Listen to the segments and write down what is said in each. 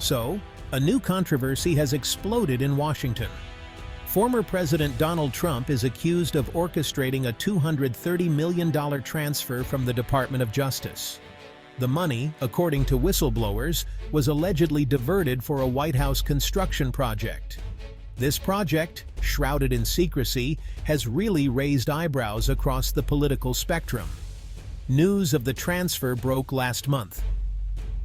So, a new controversy has exploded in Washington. Former President Donald Trump is accused of orchestrating a $230 million transfer from the Department of Justice. The money, according to whistleblowers, was allegedly diverted for a White House construction project. This project, shrouded in secrecy, has really raised eyebrows across the political spectrum. News of the transfer broke last month.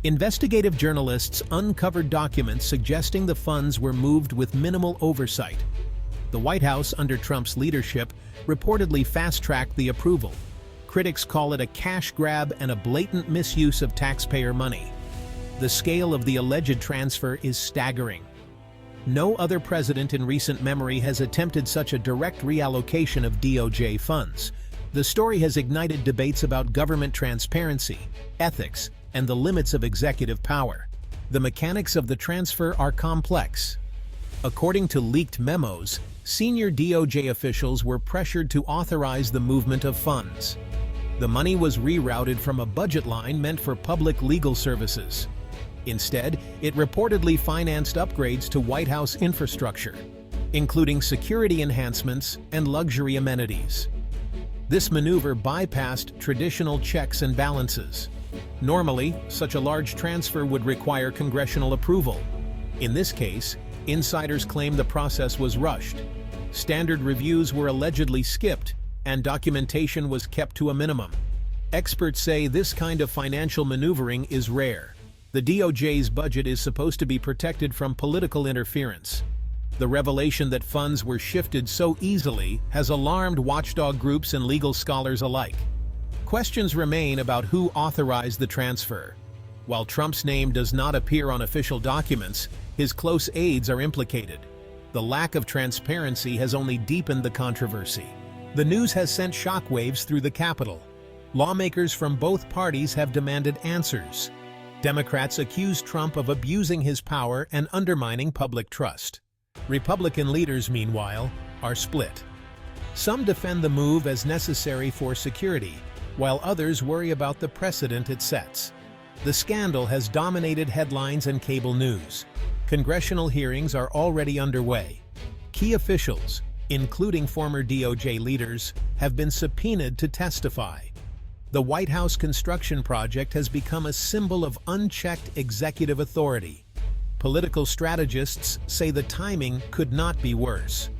Investigative journalists uncovered documents suggesting the funds were moved with minimal oversight. The White House, under Trump's leadership, reportedly fast-tracked the approval. Critics call it a cash grab and a blatant misuse of taxpayer money. The scale of the alleged transfer is staggering. No other president in recent memory has attempted such a direct reallocation of DOJ funds. The story has ignited debates about government transparency, ethics, and the limits of executive power. The mechanics of the transfer are complex. According to leaked memos, senior DOJ officials were pressured to authorize the movement of funds. The money was rerouted from a budget line meant for public legal services. Instead, it reportedly financed upgrades to White House infrastructure, including security enhancements and luxury amenities. This maneuver bypassed traditional checks and balances. Normally, such a large transfer would require congressional approval. In this case, insiders claim the process was rushed. Standard reviews were allegedly skipped, and documentation was kept to a minimum. Experts say this kind of financial maneuvering is rare. The DOJ's budget is supposed to be protected from political interference. The revelation that funds were shifted so easily has alarmed watchdog groups and legal scholars alike. Questions remain about who authorized the transfer. While Trump's name does not appear on official documents, his close aides are implicated. The lack of transparency has only deepened the controversy. The news has sent shockwaves through the Capitol. Lawmakers from both parties have demanded answers. Democrats accuse Trump of abusing his power and undermining public trust. Republican leaders, meanwhile, are split. Some defend the move as necessary for security, while others worry about the precedent it sets. The scandal has dominated headlines and cable news. Congressional hearings are already underway. Key officials, including former DOJ leaders, have been subpoenaed to testify. The White House construction project has become a symbol of unchecked executive authority. Political strategists say the timing could not be worse.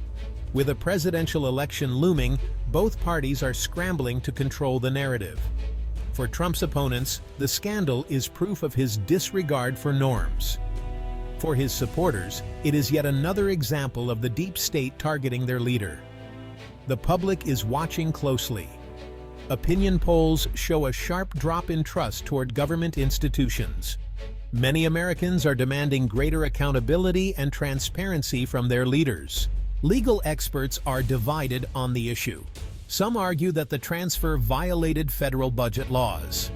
With a presidential election looming, both parties are scrambling to control the narrative. For Trump's opponents, the scandal is proof of his disregard for norms. For his supporters, it is yet another example of the deep state targeting their leader. The public is watching closely. Opinion polls show a sharp drop in trust toward government institutions. Many Americans are demanding greater accountability and transparency from their leaders. Legal experts are divided on the issue. Some argue that the transfer violated federal budget laws.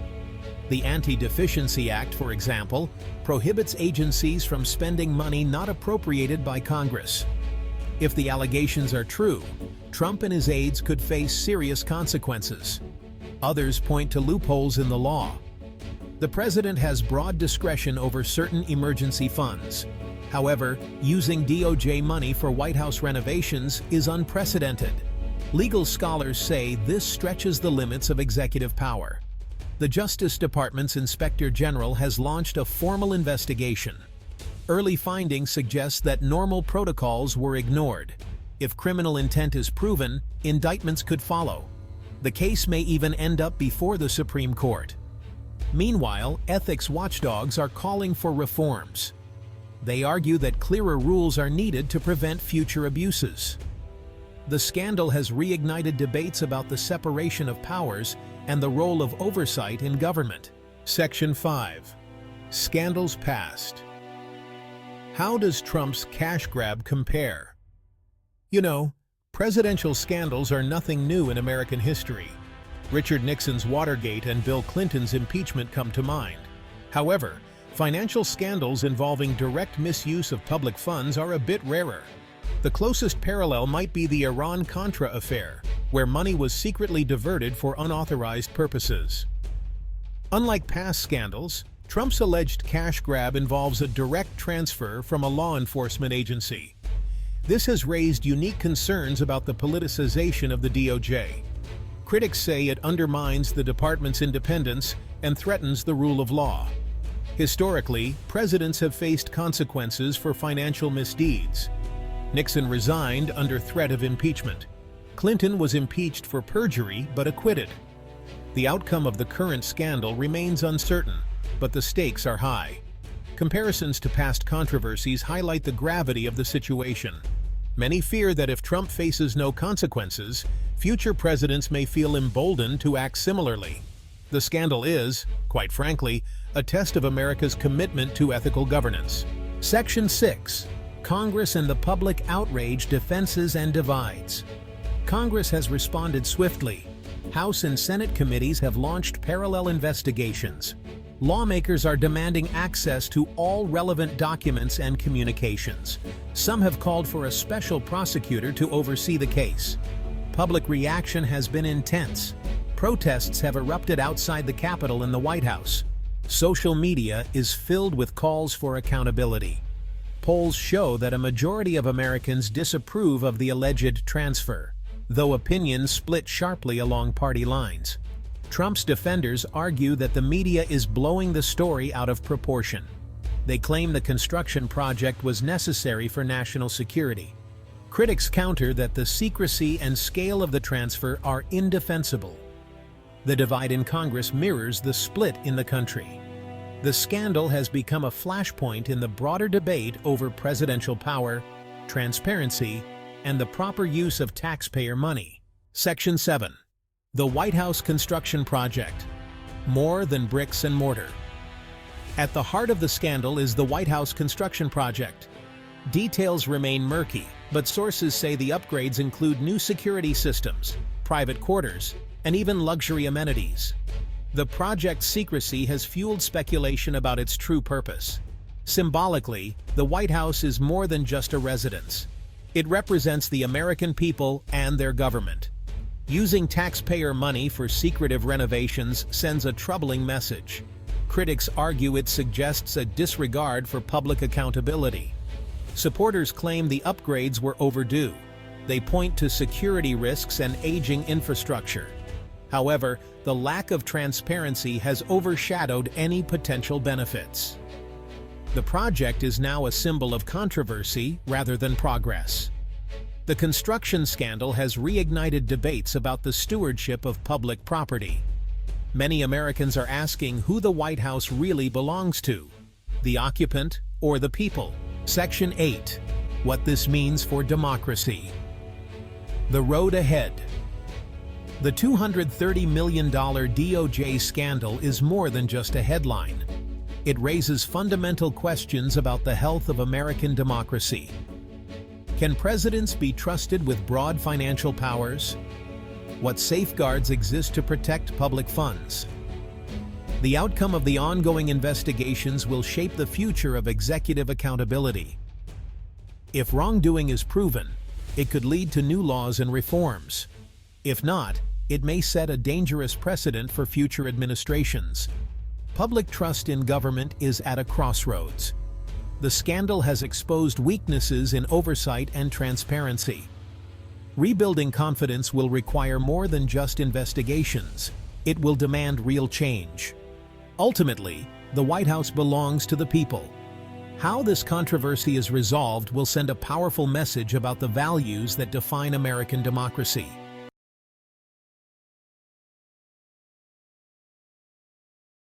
The Anti-Deficiency Act, for example, prohibits agencies from spending money not appropriated by Congress. If the allegations are true, Trump and his aides could face serious consequences. Others point to loopholes in the law. The president has broad discretion over certain emergency funds. However, using DOJ money for White House renovations is unprecedented. Legal scholars say this stretches the limits of executive power. The Justice Department's Inspector General has launched a formal investigation. Early findings suggest that normal protocols were ignored. If criminal intent is proven, indictments could follow. The case may even end up before the Supreme Court. Meanwhile, ethics watchdogs are calling for reforms. They argue that clearer rules are needed to prevent future abuses. The scandal has reignited debates about the separation of powers and the role of oversight in government. Section 5. Scandals past. How does Trump's cash grab compare? You know, presidential scandals are nothing new in American history. Richard Nixon's Watergate and Bill Clinton's impeachment come to mind. However, financial scandals involving direct misuse of public funds are a bit rarer. The closest parallel might be the Iran-Contra affair, where money was secretly diverted for unauthorized purposes. Unlike past scandals, Trump's alleged cash grab involves a direct transfer from a law enforcement agency. This has raised unique concerns about the politicization of the DOJ. Critics say it undermines the department's independence and threatens the rule of law. Historically, presidents have faced consequences for financial misdeeds. Nixon resigned under threat of impeachment. Clinton was impeached for perjury but acquitted. The outcome of the current scandal remains uncertain, but the stakes are high. Comparisons to past controversies highlight the gravity of the situation. Many fear that if Trump faces no consequences, future presidents may feel emboldened to act similarly. The scandal is, quite frankly, a test of America's commitment to ethical governance. Section 6. Congress and the public outrage defenses and divides. Congress has responded swiftly. House and Senate committees have launched parallel investigations. Lawmakers are demanding access to all relevant documents and communications. Some have called for a special prosecutor to oversee the case. Public reaction has been intense. Protests have erupted outside the Capitol and the White House. Social media is filled with calls for accountability. Polls show that a majority of Americans disapprove of the alleged transfer, though opinions split sharply along party lines. Trump's defenders argue that the media is blowing the story out of proportion. They claim the construction project was necessary for national security. Critics counter that the secrecy and scale of the transfer are indefensible. The divide in Congress mirrors the split in the country. The scandal has become a flashpoint in the broader debate over presidential power, transparency, and the proper use of taxpayer money. Section 7. The White House construction project. More than bricks and mortar. At the heart of the scandal is the White House construction project. Details remain murky, but sources say the upgrades include new security systems, private quarters, and even luxury amenities. The project's secrecy has fueled speculation about its true purpose. Symbolically, the White House is more than just a residence. It represents the American people and their government. Using taxpayer money for secretive renovations sends a troubling message. Critics argue it suggests a disregard for public accountability. Supporters claim the upgrades were overdue. They point to security risks and aging infrastructure. However, the lack of transparency has overshadowed any potential benefits. The project is now a symbol of controversy rather than progress. The construction scandal has reignited debates about the stewardship of public property. Many Americans are asking who the White House really belongs to, the occupant or the people. Section 8. What this means for democracy. The road ahead. The $230 million DOJ scandal is more than just a headline. It raises fundamental questions about the health of American democracy. Can presidents be trusted with broad financial powers? What safeguards exist to protect public funds? The outcome of the ongoing investigations will shape the future of executive accountability. If wrongdoing is proven, it could lead to new laws and reforms. If not, it may set a dangerous precedent for future administrations. Public trust in government is at a crossroads. The scandal has exposed weaknesses in oversight and transparency. Rebuilding confidence will require more than just investigations. It will demand real change. Ultimately, the White House belongs to the people. How this controversy is resolved will send a powerful message about the values that define American democracy.